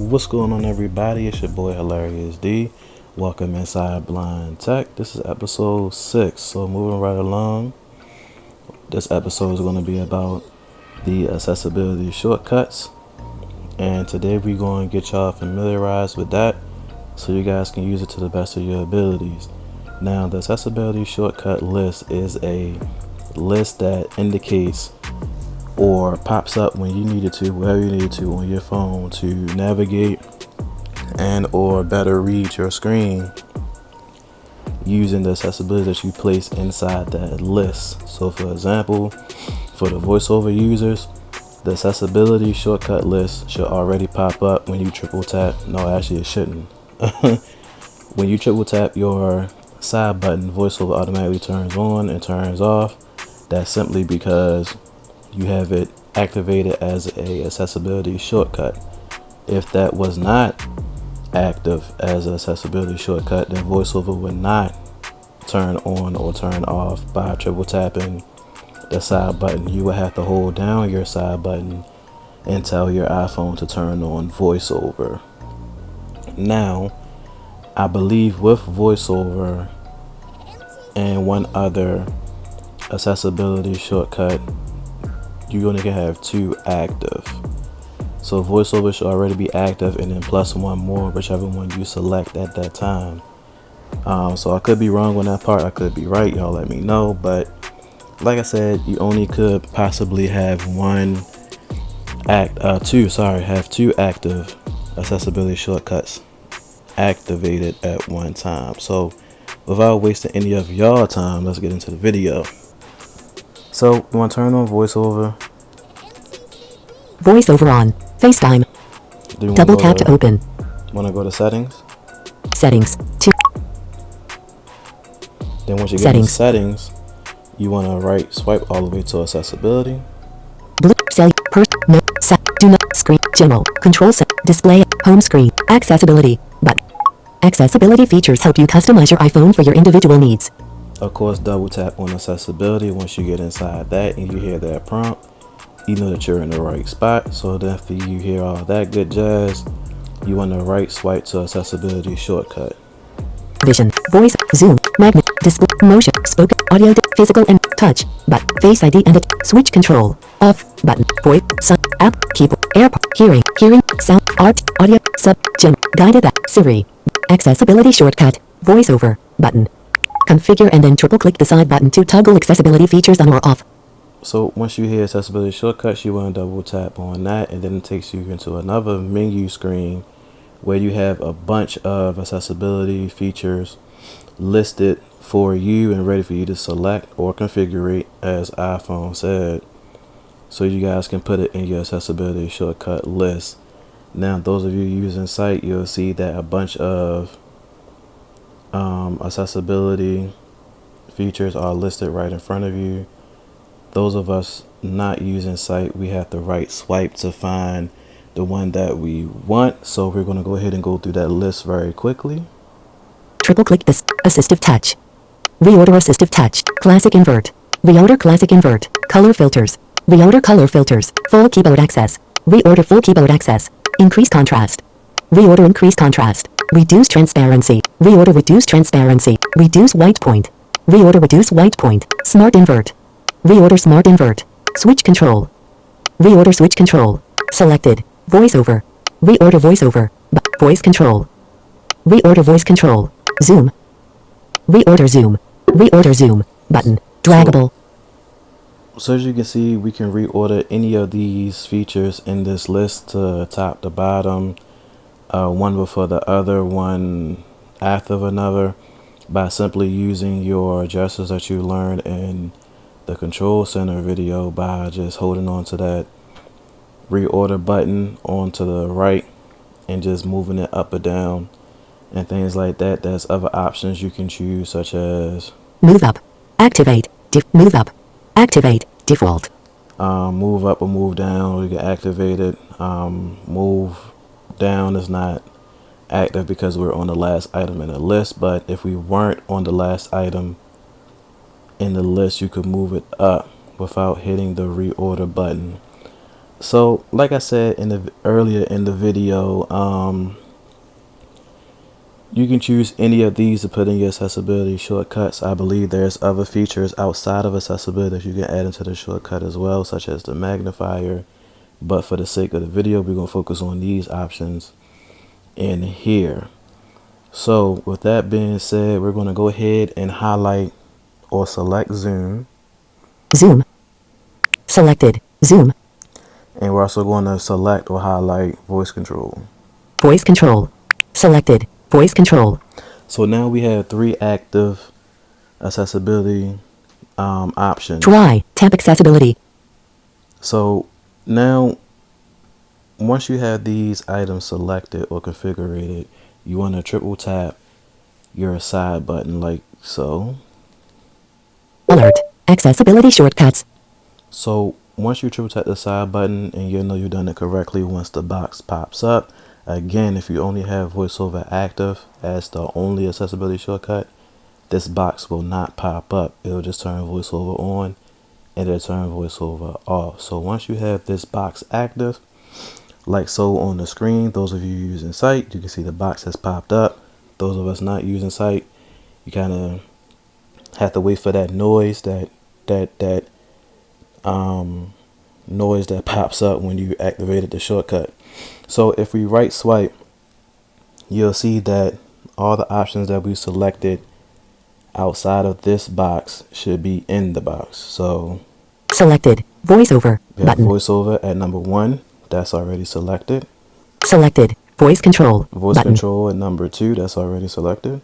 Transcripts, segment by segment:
What's going on, everybody? It's your boy Hilarious D. Welcome inside Blind Tech. This is episode 6. So moving right along, this episode is going to be about the accessibility shortcuts, and today we're going to get y'all familiarized with that so you guys can use it to the best of your abilities. Now, the accessibility shortcut list is a list that indicates or pops up when you need it to, wherever you need it to on your phone to navigate and or better read your screen using the accessibility that you place inside that list. So for example, for the voiceover users, the accessibility shortcut list should already pop up when you triple tap. No, actually it shouldn't. When you triple tap your side button, voiceover automatically turns on and turns off. That's simply because you have it activated as a accessibility shortcut. If that was not active as an accessibility shortcut, then voiceover would not turn on or turn off by triple tapping the side button. You would have to hold down your side button and tell your iPhone to turn on voiceover. Now, I believe with voiceover and one other accessibility shortcut, you only can have 2 active. So voiceover should already be active, and then plus 1 more, whichever one you select at that time. So I could be wrong on that part, I could be right, y'all let me know. But like I said, you only could possibly have have 2 active accessibility shortcuts activated at one time. So without wasting any of y'all time, let's get into the video. So you want to turn on voiceover. Voiceover on. FaceTime. Double tap to open. Want to go to settings. Settings. Then once you get in settings, you want to right swipe all the way to accessibility. Blue cell no set do not screen general control set display home screen accessibility button. Accessibility features help you customize your iPhone for your individual needs. Of course, double tap on accessibility. Once you get inside that and you hear that prompt, you know that you're in the right spot. So then after you hear all that good jazz, you want to right swipe to accessibility shortcut. Vision, voice, zoom, magnet, display, motion, spoken, audio, physical and touch, but face ID and switch control, off, button, voice, sound, app, keyboard, AirPod, hearing, sound, art, audio, sub, gen, guided app, Siri, accessibility shortcut, voiceover, button. Configure and then triple click the side button to toggle accessibility features on or off. So once you hear accessibility shortcuts, you want to double tap on that, and then it takes you into another menu screen where you have a bunch of accessibility features listed for you and ready for you to select or configure, as iPhone said, so you guys can put it in your accessibility shortcut list. Now, those of you using Sight, you'll see that a bunch of accessibility features are listed right in front of you. Those of us not using Sight, we have to right swipe to find the one that we want. So we're going to go ahead and go through that list very quickly. Triple click this assistive touch. Reorder assistive touch. Classic invert. Reorder classic invert. Color filters. Reorder color filters. Full keyboard access. Reorder full keyboard access. Increase contrast. Reorder increase contrast. Reduce transparency. Reorder reduce transparency. Reduce white point. Reorder reduce white point. Smart invert. Reorder smart invert. Switch control. Reorder switch control. Selected. Voiceover. Reorder voiceover. Voice control. Reorder voice control. Zoom. Reorder zoom. Reorder zoom. Button. Draggable. So as you can see, we can reorder any of these features in this list to top to bottom, one before the other, one after another, by simply using your gestures that you learned in the control center video by just holding on to that reorder button onto the right and just moving it up or down and things like that. There's other options you can choose, such as move up, activate, move up, activate, default, move up or move down. We can activate it. Move down is not active because we're on the last item in the list, but if we weren't on the last item in the list, you could move it up without hitting the reorder button. So, like I said in the earlier in the video, you can choose any of these to put in your accessibility shortcuts. I believe there's other features outside of accessibility that you can add into the shortcut as well, such as the magnifier. But for the sake of the video, we're going to focus on these options in here. So with that being said, we're going to go ahead and highlight or select zoom. Zoom. Selected. Zoom. And we're also going to select or highlight voice control. Voice control. Selected. Voice control. So now we have 3 active accessibility options. Try. Tap accessibility. So now, once you have these items selected or configured, you want to triple tap your side button like so. Alert. Accessibility shortcuts. So once you triple tap the side button, and you'll know you've done it correctly once the box pops up. Again, if you only have voiceover active as the only accessibility shortcut, this box will not pop up. It'll just turn voiceover on and it'll turn voiceover off. So once you have this box active, like so on the screen, those of you using Sight, you can see the box has popped up. Those of us not using Sight, you kind of have to wait for that noise, that noise that pops up when you activated the shortcut. So if we right swipe, you'll see that all the options that we selected outside of this box should be in the box. So Selected. Voiceover. we have Button. voiceover at number 1. That's already selected. Selected. Voice control. Voice Button. control at number 2. That's already selected.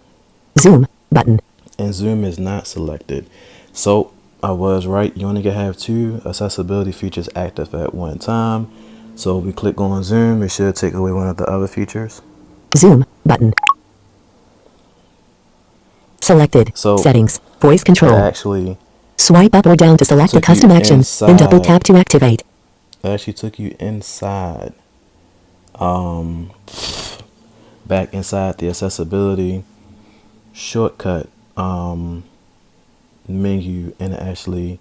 Zoom. Button. And zoom is not selected. So I was right. You only can have 2 accessibility features active at one time. So if we click on zoom, it should take away one of the other features. Zoom. Button. Selected. So Settings. Voice it control. actually Swipe up or down to select the took you custom action. Then double inside. tap to activate. It actually took you inside, back inside the accessibility shortcut menu, and it actually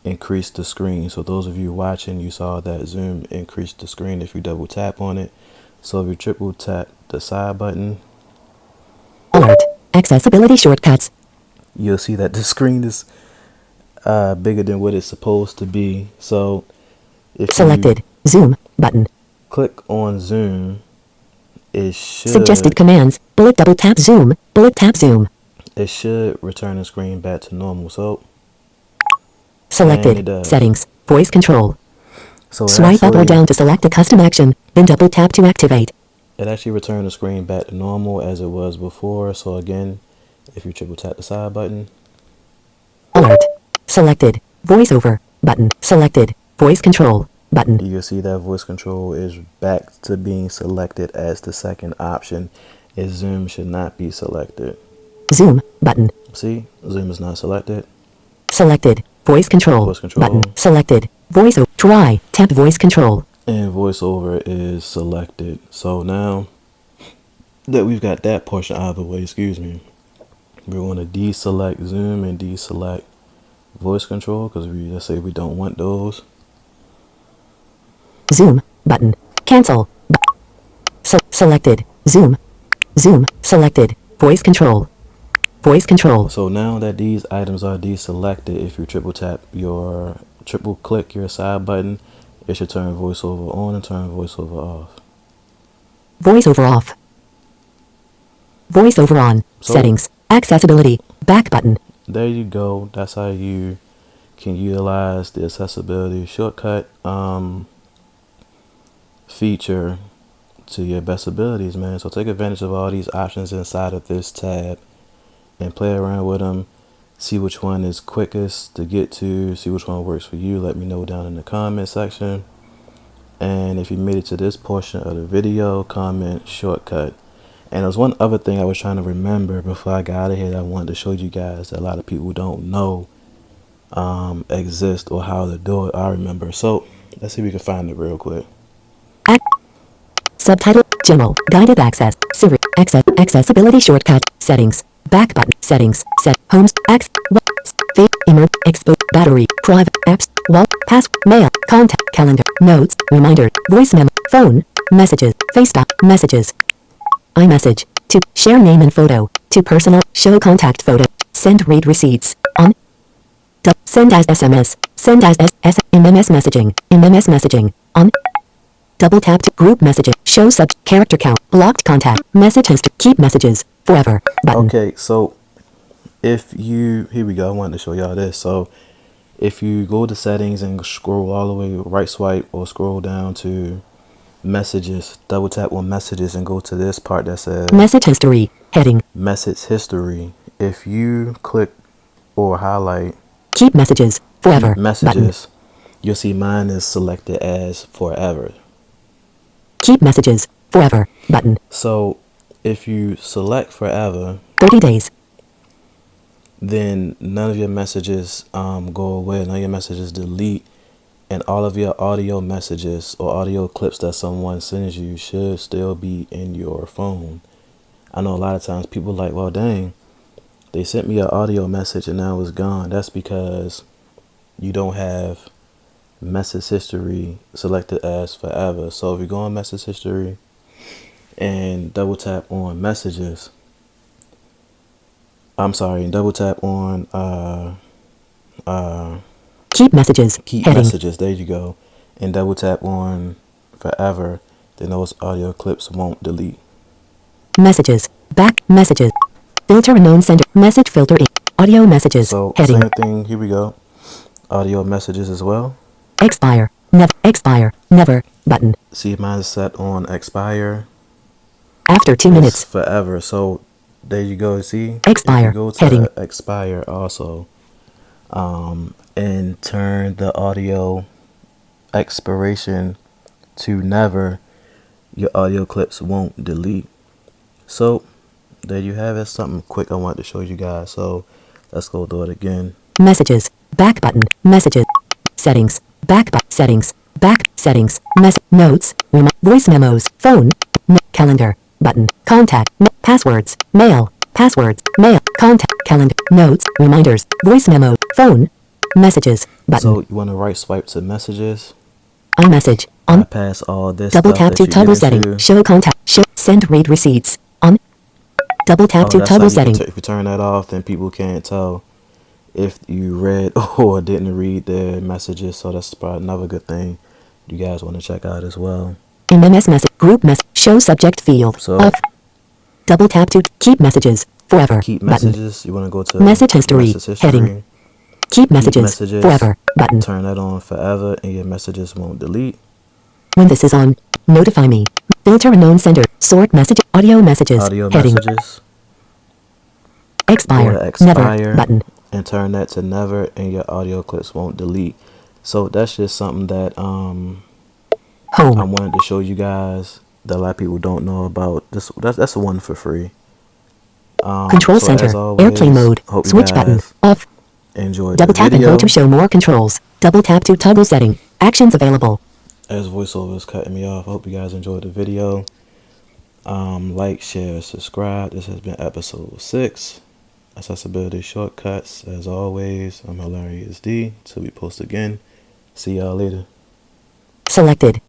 increased the screen. So those of you watching, you saw that zoom increased the screen if you double tap on it. So if you triple tap the side button, Alert. Accessibility shortcuts. you'll see that the screen is bigger than what it's supposed to be. So if Selected. Zoom. Button. you click on zoom, it Suggested commands. Bullet double tap zoom. Bullet tap zoom. should return the screen back to normal. So and it Selected. does. Settings. Voice control. So Swipe up or down to select the custom action. Then double tap to activate. it actually returned the screen back to normal as it was before. So again, if you triple tap the side button, Alert. Selected. Voiceover. Button. Selected. Voice control. Button. you'll see that voice control is back to being selected as the second option. Is zoom should not be selected. Zoom. Button. See, zoom is not selected. Selected. Voice control. Voice control. Button. Selected. Voiceover. Try. Tap voice control. And voiceover is selected. So now that we've got that portion out of the way, excuse me, we're going to deselect zoom and deselect voice control because we just say we don't want those. Zoom. Button. Cancel. Selected. Zoom. Zoom. Selected. Voice control. Voice control. So now that these items are deselected, if you triple click your side button, it should turn voiceover on and turn voiceover off. Voiceover off. Voiceover on. So- Settings. Accessibility. Back button. There you go. That's how you can utilize the accessibility shortcut feature to your best abilities, man. So take advantage of all these options inside of this tab and play around with them. See which one is quickest to get to. See which one works for you. Let me know down in the comment section. And if you made it to this portion of the video, comment shortcut. And there's one other thing I was trying to remember before I got out of here that I wanted to show you guys that a lot of people don't know exist or how to do it. I remember. So let's see if we can find it real quick. Subtitle. General. Guided access. Siri. Accessibility shortcut. Settings. Back button. Settings. Set. Homes. Emerge. Expose. Battery. Private. Apps. wall, pass, mail, contact, calendar, notes, reminder, voice memo, phone, messages, FaceTime, messages, iMessage, to share name and photo, to personal, show contact photo, send read receipts, on, send as SMS, send as MMS messaging, on, double tap to group messaging, show character count, blocked contact, message history, keep messages, forever, button. Okay, so if you, here we go, I wanted to show y'all this. So if you go to settings and scroll all the way, right swipe or scroll down to messages, double tap on messages and go to this part that says message history, heading, message history. If you click or highlight keep messages, forever, keep messages, you'll see mine is selected as forever. Keep messages, forever, button. So if you select forever, 30 days, then none of your messages go away, none of your messages delete, and all of your audio messages or audio clips that someone sends you should still be in your phone. I know a lot of times people are like, well, dang, they sent me an audio message and now it's gone. That's because you don't have message history selected as forever. So if you go on message history and double tap on messages, double tap on keep messages, keep heading, messages, there you go, and double tap on forever, then those audio clips won't delete. messages, back, messages, filter unknown sender, message filter in, audio messages, So heading, same thing, here we go, audio messages as well. expire, never, button. See, mine is set on expire. After 2 It's minutes, forever. So there you go. See, expire, if you go to heading, expire also, and turn the audio expiration to never, your audio clips won't delete. So there you have it. Something quick I wanted to show you guys. So let's go do it again. messages, back button, messages, settings, back settings, notes, voice memos, phone, calendar, button, contact, passwords, mail, contact, calendar, notes, reminders, voice memo, phone, messages, button, So you want to right swipe to messages, iMessage, on, bypass all this double stuff tap that to you get toggle setting, into. show contact, send read receipts, on, double tap to That's toggle how setting, if you turn that off, then people can't tell if you read or didn't read their messages. So that's probably another good thing you guys want to check out as well. MMS message, group message, show subject field, So off, double tap to keep messages, forever, keep button, messages, you want to go to message history, heading, keep messages, forever, button. turn that on forever and your messages won't delete. When this is on, notify me, filter unknown sender, sort message, audio messages, Audio heading, messages, go expire, to expire never, button, and turn that to never and your audio clips won't delete. So that's just something that home, I wanted to show you guys that a lot of people don't know about. That's the one for free. control So center, as always, airplane mode, hope you switch button, guys off, enjoyed double the tap and video. hold to show more controls, double tap to toggle setting, actions available. As voiceover is cutting me off, I hope you guys enjoyed the video. Like, share, subscribe. This has been episode 6, Accessibility Shortcuts. As always, I'm Hilarious D. Till we post again. See y'all later. Selected.